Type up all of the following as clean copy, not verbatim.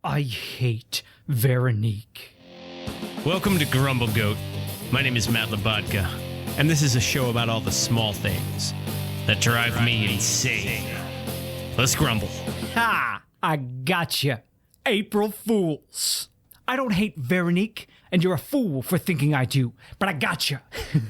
I hate Veronique. Welcome to Grumble Goat. My name is Matt Labodka, and this is a show about all the small things that drive me insane. Let's grumble. Ha! I gotcha. April Fools. I don't hate Veronique, and you're a fool for thinking I do, but I gotcha.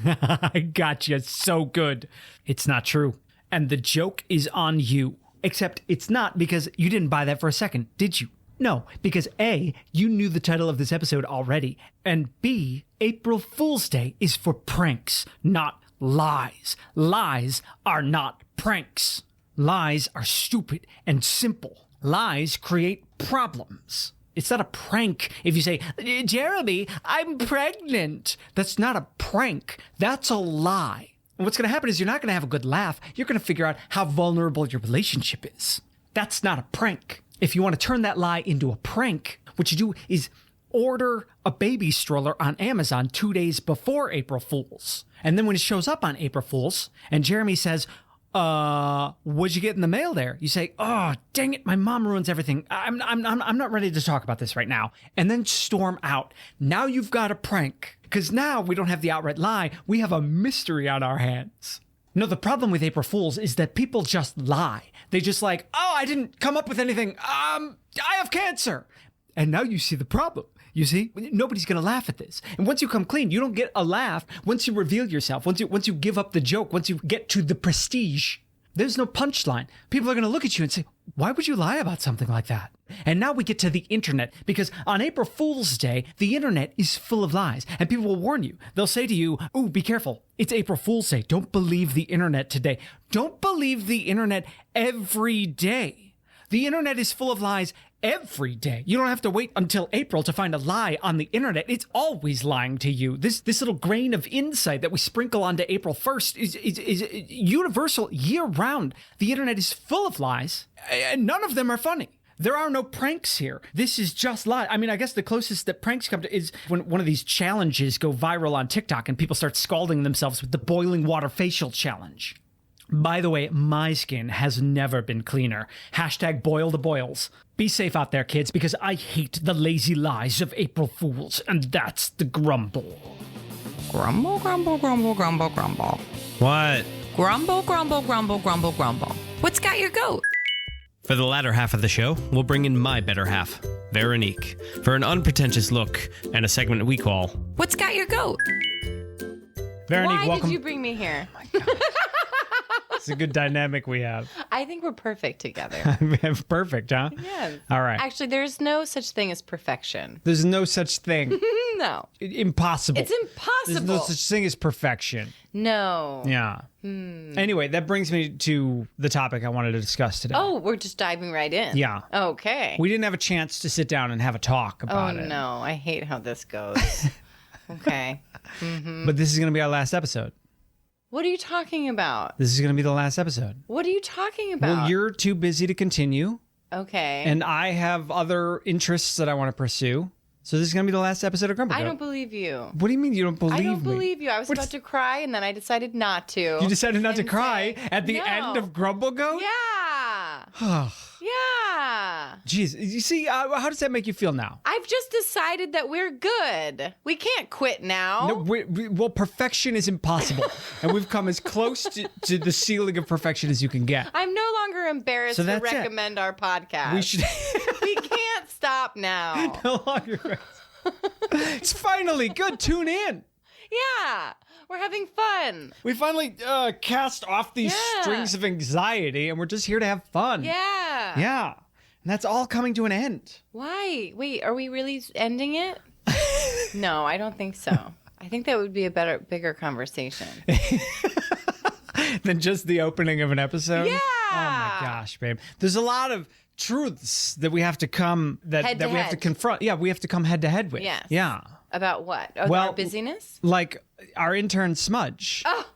I gotcha so good. It's not true. And the joke is on you. Except it's not, because you didn't buy that for a second, did you? No, because A, you knew the title of this episode already, and B, April Fool's Day is for pranks, not lies. Lies are not pranks. Lies are stupid and simple. Lies create problems. It's not a prank if you say, Jeremy, I'm pregnant. That's not a prank. That's a lie. And what's going to happen is you're not going to have a good laugh. You're going to figure out how vulnerable your relationship is. That's not a prank. If you want to turn that lie into a prank, what you do is order a baby stroller on Amazon 2 days before April Fool's. And then when it shows up on April Fool's and Jeremy says, what'd you get in the mail there? You say, oh, dang it, my mom ruins everything. I'm not ready to talk about this right now. And then storm out. Now you've got a prank. Because now we don't have the outright lie. We have a mystery on our hands. No, the problem with April Fools is that people just lie. They just like, oh, I didn't come up with anything. I have cancer. And now you see the problem. You see, nobody's going to laugh at this. And once you come clean, you don't get a laugh. Once you reveal yourself, once you give up the joke, once you get to the prestige, there's no punchline. People are going to look at you and say, why would you lie about something like that? And now we get to the internet, because on April Fool's Day, the internet is full of lies, and people will warn you. They'll say to you, ooh, be careful. It's April Fool's Day. Don't believe the internet today. Don't believe the internet every day. The internet is full of lies every day. You don't have to wait until April to find a lie on the internet. It's always lying to you. This little grain of insight that we sprinkle onto April 1st is universal year-round. The internet is full of lies, and none of them are funny. There are no pranks here. This is just lie. I mean, I guess the closest that pranks come to is when one of these challenges go viral on TikTok and people start scalding themselves with the boiling water facial challenge. By the way, my skin has never been cleaner. Hashtag boil the boils. Be safe out there, kids, because I hate the lazy lies of April Fools, and that's the grumble. Grumble, grumble, grumble, grumble, grumble. What? Grumble, grumble, grumble, grumble, grumble. What's got your goat? For the latter half of the show, we'll bring in my better half, Veronique, for an unpretentious look and a segment we call What's got your goat? Veronique, Why welcome. did you bring me here? It's a good dynamic we have. I think we're perfect together. Perfect, huh? Yes. All right. Actually, there's no such thing as perfection. There's no such thing. No. Impossible. It's impossible. There's no such thing as perfection. No. Yeah. Anyway, that brings me to the topic I wanted to discuss today. Oh, we're just diving right in. Yeah. Okay. We didn't have a chance to sit down and have a talk about it. No. I hate how this goes. Okay. But this is going to be our last episode. What are you talking about? This is going to be the last episode. What are you talking about? Well, you're too busy to continue, Okay. and I have other interests that I want to pursue. So this is going to be the last episode of Grumble I Goat. don't believe you. What do you mean you don't believe me? I don't believe you. I was about to cry, and then I decided not to. You decided not to And cry say, at the no. end of Grumble Goat? Yeah. Yeah. Jeez, you see, how does that make you feel now? I've just decided that we're good. We can't quit now. No, well, perfection is impossible, and we've come as close to the ceiling of perfection as you can get. I'm no longer embarrassed So to that's it. recommend our podcast. We should We can't stop now. no longer. It's finally good. Tune in. Yeah. We're having fun. We finally cast off these Yeah. strings of anxiety, and we're just here to have fun. Yeah. Yeah. And that's all coming to an end. Why? Wait, are we really ending it? No, I don't think so. I think that would be a bigger conversation. Than just the opening of an episode. Yeah. Oh my gosh, babe. There's a lot of truths that we have to come that Head to we have to head. confront. Yeah, we have to come head to head with. Yes. Yeah. About what? Oh, Well, our busyness? Like our intern Smudge. Oh,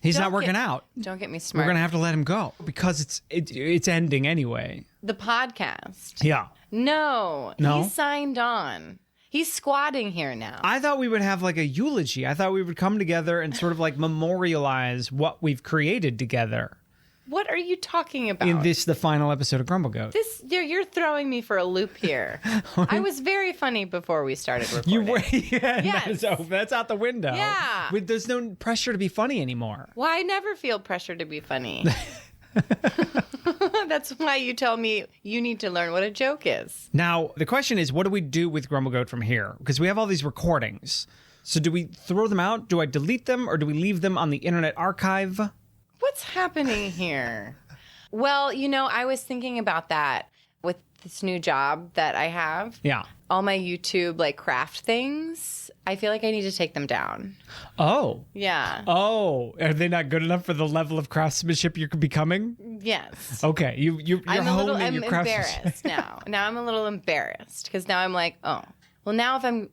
He's don't not working get- out. Don't get me We're smart. gonna have to let him go because it's ending anyway. The podcast. Yeah. No. No? He signed on. He's squatting here now. I thought we would have like a eulogy. I thought we would come together and sort of like memorialize what we've created together. What are you talking about? in the final episode of Grumble Goat. You're throwing me for a loop here. I was very funny before we started recording. You were, yeah, Yes. that's out the window. Yeah. There's no pressure to be funny anymore. Well, I never feel pressure to be funny. That's why you tell me you need to learn what a joke is. Now, the question is, what do we do with Grumble Goat from here? Because we have all these recordings. So do we throw them out? Do I delete them? Or do we leave them on the Internet Archive? What's happening here? Well, I was thinking about that with this new job that I have. Yeah. All my YouTube craft things, I feel like I need to take them down. Oh. Yeah. Oh. Are they not good enough for the level of craftsmanship you're becoming? Yes. Okay. You're honing I'm your craftsmanship. embarrassed now. Now I'm a little embarrassed because now I'm like, oh, well, now if I'm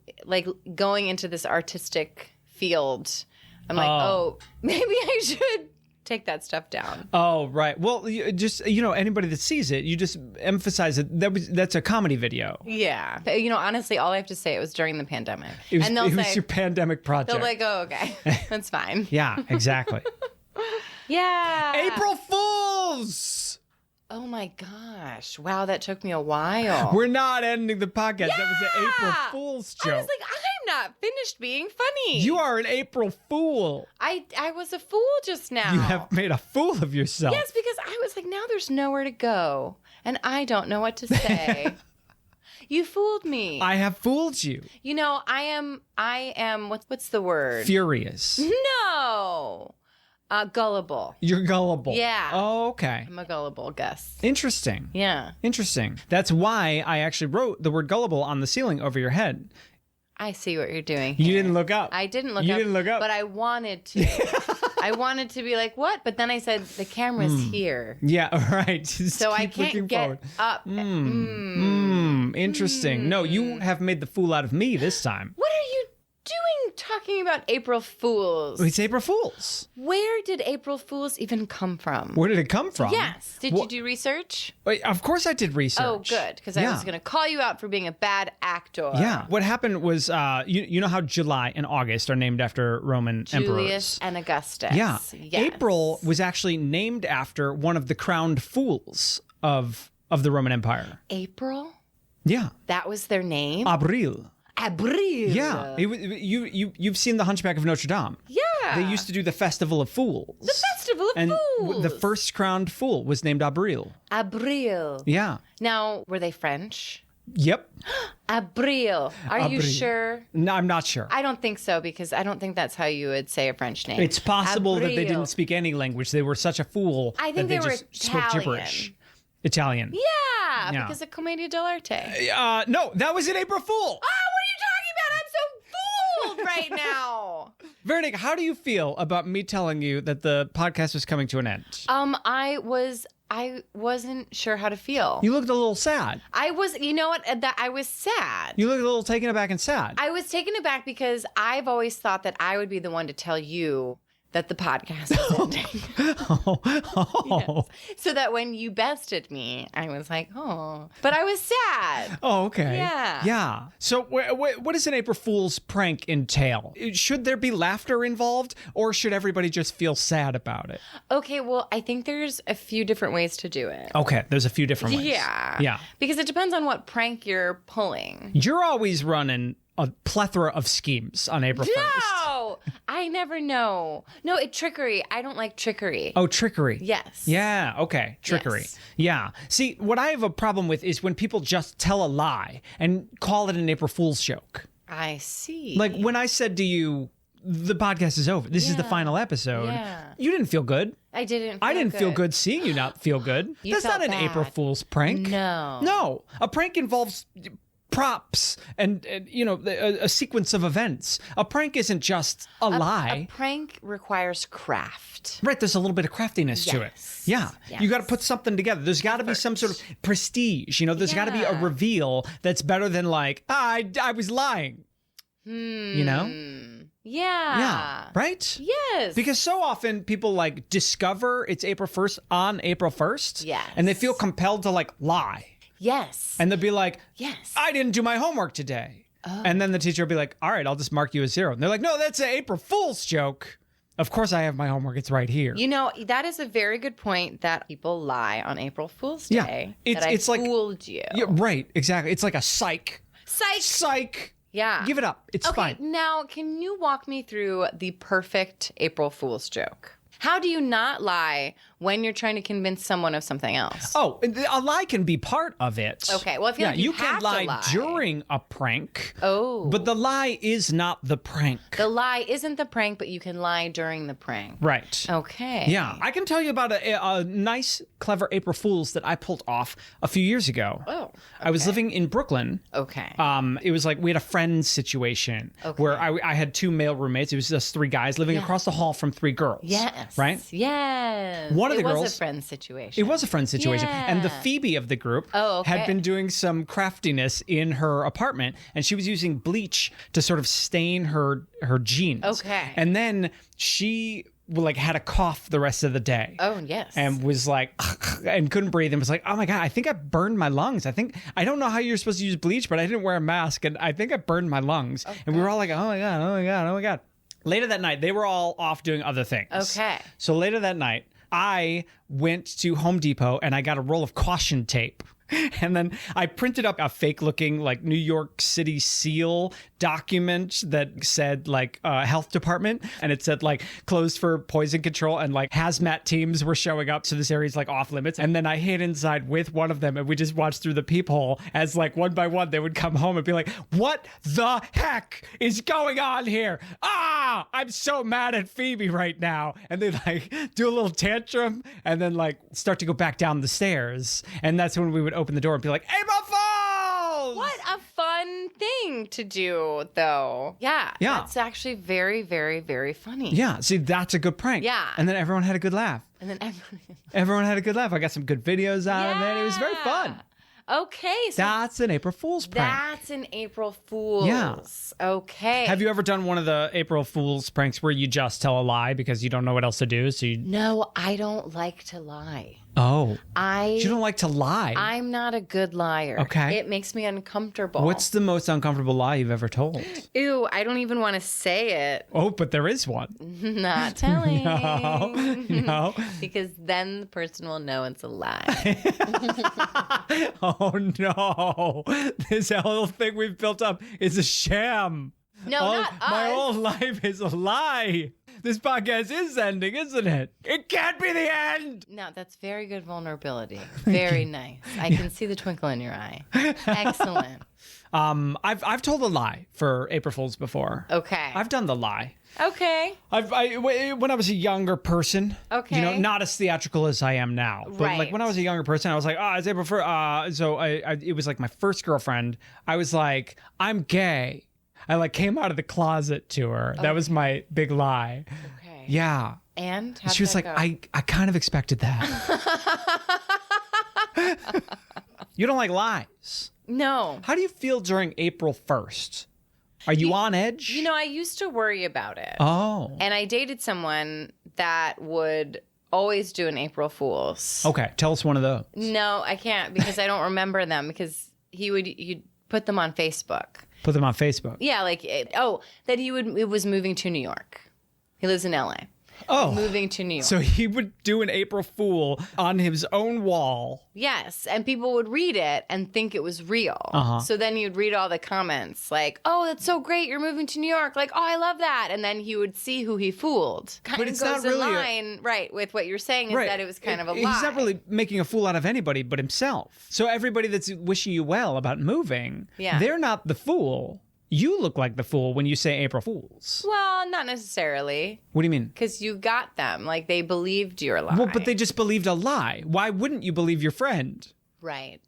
going into this artistic field, I'm like, oh, maybe I should take that stuff down. Oh, right. Well, anybody that sees it, you just emphasize that's a comedy video. Yeah. Honestly, all I have to say, it was during the pandemic. It was, and they'll it was say, your pandemic project. they'll like, oh, okay, that's fine. Yeah, exactly. Yeah. April Fools! Oh my gosh. Wow, that took me a while. We're not ending the podcast. That was an April Fool's joke. I was like, I'm not finished being funny. You are an April Fool. I was a fool just now. You have made a fool of yourself. Yes, because I was like, now there's nowhere to go. And I don't know what to say. You fooled me. I have fooled you. I am, what's the word? Furious. No. Gullible. You're gullible. Yeah. Oh, okay. I'm a gullible Gus. Interesting. Yeah. Interesting. That's why I actually wrote the word gullible on the ceiling over your head. I see what you're doing here. You didn't look up. I didn't look You up. didn't look up. But I wanted to. I wanted to be like, what? But then I said, the camera's here. Yeah, right. Just So I keep looking can't get forward. up. Interesting. No, you have made the fool out of me this time. What are you doing talking about April Fools? It's April Fools. Where did April Fools even come from? Where did it come from? Yes. Did you do research? Wait, of course I did research. Oh, good. Because I was going to call you out for being a bad actor. Yeah. What happened was, you know how July and August are named after Roman Julius emperors? and Augustus. Yeah. Yes. April was actually named after one of the crowned fools of the Roman Empire. April? Yeah. That was their name? Abril. Abril. Yeah. You've seen the Hunchback of Notre Dame. Yeah. They used to do the Festival of Fools. The Festival of and Fools. the first crowned fool was named Abril. Abril. Yeah. Now, were they French? Yep. Abril. Are you Abril. sure? No, I'm not sure. I don't think so, because I don't think that's how you would say a French name. It's possible that they Abril. didn't speak any language. They were such a fool I think that they were just spoke Italian. gibberish. Italian. Yeah, Yeah. because of Commedia dell'arte. No, that was an April Fool. Oh, what are you talking about? I'm so fooled right now. Veronique, how do you feel about me telling you that the podcast was coming to an end? I wasn't sure how to feel. You looked a little sad. I was, you know what? That I was sad. You looked a little taken aback and sad. I was taken aback because I've always thought that I would be the one to tell you that the podcast is ending. Oh. Yes. So that when you bested me, I was like, oh. But I was sad. Oh, okay. Yeah. Yeah. So what does an April Fool's prank entail? Should there be laughter involved, or should everybody just feel sad about it? Okay, well, I think there's a few different ways to do it. Okay, there's a few different ways. Yeah. Yeah. Because it depends on what prank you're pulling. You're always running a plethora of schemes on April 1st. No, I never know. No, trickery. I don't like trickery. Oh, trickery. Yes. Yeah, okay. Trickery. Yes. Yeah. See, what I have a problem with is when people just tell a lie and call it an April Fool's joke. I see. Like when I said to you, the podcast is over. This is the final episode. Yeah. You didn't feel good. I didn't feel good seeing you not feel good. You That's felt not an bad. April Fool's prank. No. No. A prank involves props and a sequence of events. A prank isn't just a lie. A prank requires craft. Right, there's a little bit of craftiness to it. Yes. Yeah. Yes. You got to put something together. There's got to be some sort of prestige. There's got to be a Yeah. reveal that's better than like, I was lying. You know? Yeah. Yeah. Right? Yes. Because so often people like discover it's April 1st on April 1st. Yes. And they feel compelled to like lie. Yes. And they'll be like, Yes. I didn't do my homework today. And then the teacher will be like, all right, I'll just mark you as 0. And they're like, no, that's an April Fool's joke. Of course I have my homework. It's right here. You know, that is a very good point that people lie on April Fool's Day. Yeah. That It's I like fooled you. Yeah, right. Exactly. It's like a psych. Psych. Psych. Yeah. Give it up. It's Okay, fine. now can you walk me through the perfect April Fool's joke? How do you not lie when you're trying to convince someone of something else? Oh, a lie can be part of it. Okay, well, I feel like you can have to lie lie. during a prank. Oh. But the lie is not the prank. The lie isn't the prank, but you can lie during the prank. Right. Okay. Yeah, I can tell you about a nice, clever April Fool's that I pulled off a few years ago. Oh, I was living in Brooklyn. Okay. It was like we had a friend situation where I had 2 male roommates. It was just 3 guys living across the hall from 3 girls. Yes. Right? Yes. One of the It was girls- a friend situation. It was a friend situation. And the Yeah. Phoebe of the group Oh, okay. had been doing some craftiness in her apartment, and she was using bleach to sort of stain her jeans. Okay. And then she like had a cough the rest of the day. Oh, yes. And was like, and couldn't breathe, and was like, oh my God, I think I burned my lungs. I don't know how you're supposed to use bleach, but I didn't wear a mask, and I think I burned my lungs. And we were all like, oh my God, oh my God, oh my God. Later that night, they were all off doing other things. Okay. So later that night, I went to Home Depot and I got a roll of caution tape. And then I printed up a fake looking like New York City seal document that said like health department, and it said like closed for poison control, and like hazmat teams were showing up, so this area's like off limits. And then I hid inside with one of them, and we just watched through the peephole as like one by one they would come home and be like, what the heck is going on here? I'm so mad at Phoebe right now. And they like do a little tantrum and then like start to go back down the stairs, and that's when we would open the door and be like, April Fools! What a fun thing to do, though. Yeah. Yeah. That's actually very, very, very funny. Yeah, see, that's a good prank. Yeah. And then everyone had a good laugh. And then everyone. Everyone had a good laugh. I got some good videos out of it. It was very fun. Okay. So That's an April Fool's prank. that's an April Fool's. Yeah. Okay. Have you ever done one of the April Fool's pranks where you just tell a lie because you don't know what else to do? So you. No, I don't like to lie. Oh. You don't like to lie. I'm not a good liar. Okay. It makes me uncomfortable. What's the most uncomfortable lie you've ever told? Ew, I don't even want to say it. Oh, but there is one. Not telling. No. Because then the person will know it's a lie. Oh no. This whole thing we've built up is a sham. No, not My us. whole life is a lie. This podcast is ending, isn't it? It can't be the end. No, that's very good vulnerability. Very nice. I can see the twinkle in your eye. Excellent. I've told a lie for April Fools before. Okay. I've done the lie. Okay. When I was a younger person, Okay. you know, not as theatrical as I am now, but like Right. when I was a younger person, I was like, it's April Fool's. So it was like my first girlfriend. I was like, I'm gay. I like came out of the closet to her. That was my big lie. Okay. Yeah. And how'd She was that like, go? I kind of expected that. You don't like lies. No. How do you feel during April 1st? Are you on edge? You know, I used to worry about it. Oh. And I dated someone that would always do an April Fool's. Okay. Tell us one of those. No, I can't because I don't remember them because he'd put them on Facebook. Put them on Facebook. Yeah, like that it was moving to New York. He lives in LA. Oh. Moving to New York. So he would do an April Fool on his own wall. Yes, and people would read it and think it was real. So then you'd read all the comments like, "Oh, that's so great! You're moving to New York!" Like, "Oh, I love that!" And then he would see who he fooled. Kind But of it's goes not really in line, right, with what you're saying is that it was kind of a lie. He's not really making a fool out of anybody but himself. So everybody that's wishing you well about moving, they're not the fool. You look like the fool when you say April Fools. Well, not necessarily, What do you mean? because you got them. Like they believed your lie. Well, but they just believed a lie. Why wouldn't you believe your friend? right.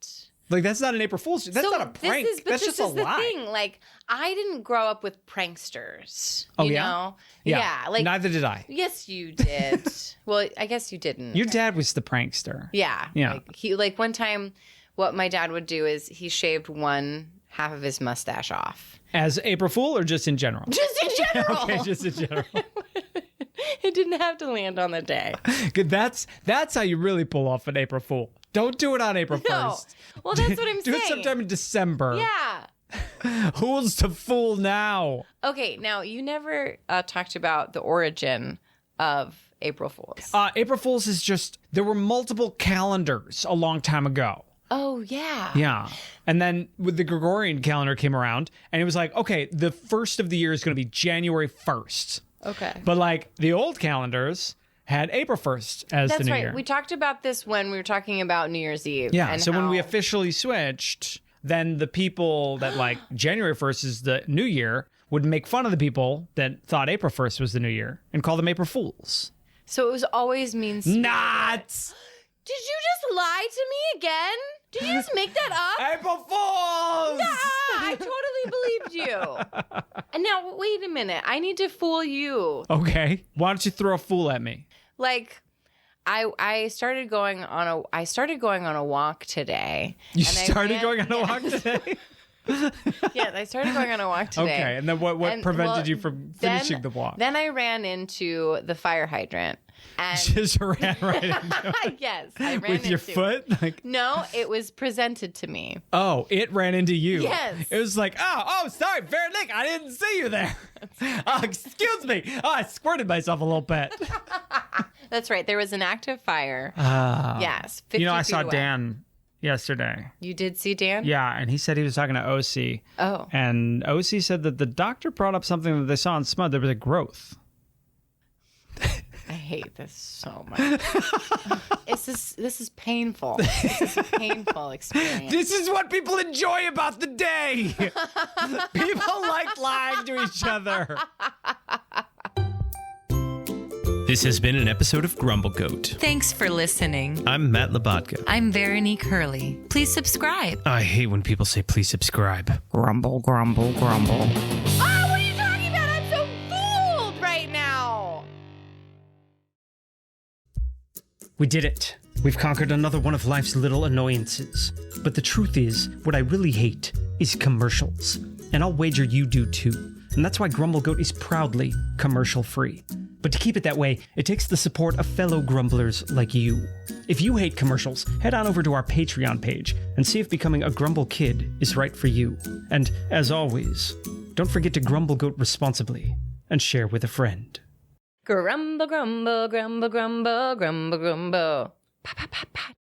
Like, that's not an April Fool's. That's not a prank. That's just a lie. This is the thing. Like, I didn't grow up with pranksters. Oh, you yeah? know? Yeah. Like, Neither did I. yes, you did. Well, I guess you didn't. Your dad was the prankster. Yeah. Yeah. Like one time, what my dad would do is he shaved one half of his mustache off. As April Fool or just in general? Just in general. Okay, just in general. It didn't have to land on the day. Good. That's how you really pull off an April Fool. Don't do it on April 1st. No. Well, that's what I'm Do saying. it sometime in December. Yeah. Who's to fool now? Okay, now you never talked about the origin of April Fools? April Fool's is just, there were multiple calendars a long time ago. Oh, yeah. Yeah. And then with the Gregorian calendar came around and it was like, okay, the first of the year is going to be January 1st. Okay. But like the old calendars had April 1st as the That's new right. year. We talked about this when we were talking about New Year's Eve. Yeah. And So when we how- officially switched, then the people that like January 1st is the new year would make fun of the people that thought April 1st was the new year and call them April Fools. So it was always mean. Not Did you just lie to me again? Did you just make that up? April Fools! I totally believed you. And now, wait a minute. I need to fool you. Okay. Why don't you throw a fool at me? Like, I started going on a walk today. You and I started ran- going on a walk today? Yes, I started going on a walk today. Okay. And then what And, prevented well, you from then- finishing the walk? Then I ran into the fire hydrant. And Just ran right into it. yes, I ran With your into foot? Like, No, it was presented to me. oh, it ran into you. Yes. It was like, oh, sorry, Veronique, I didn't see you there. Oh, excuse me. Oh, I squirted myself a little bit. That's right. There was an active fire. Yes. 50 You know, I feet saw away. Dan yesterday. You did see Dan? Yeah, and he said he was talking to OC. Oh. And OC said that the doctor brought up something that they saw in Smud. There was a growth. I hate this so much. This is painful. This is a painful experience. This is what people enjoy about the day. People like lying to each other. This has been an episode of Grumble Goat. Thanks for listening. I'm Matt Labatka. I'm Veronique Hurley. Please subscribe. I hate when people say please subscribe. Grumble, grumble, grumble. Oh, what are you talking about? I'm so fooled right now. We did it. We've conquered another one of life's little annoyances. But the truth is, what I really hate is commercials. And I'll wager you do too. And that's why Grumble Goat is proudly commercial-free. But to keep it that way, it takes the support of fellow grumblers like you. If you hate commercials, head on over to our Patreon page and see if becoming a Grumble Kid is right for you. And as always, don't forget to Grumble Goat responsibly and share with a friend. Grumble, grumble, grumble, grumble, grumble, grumble. Pa, pa, pa, pa.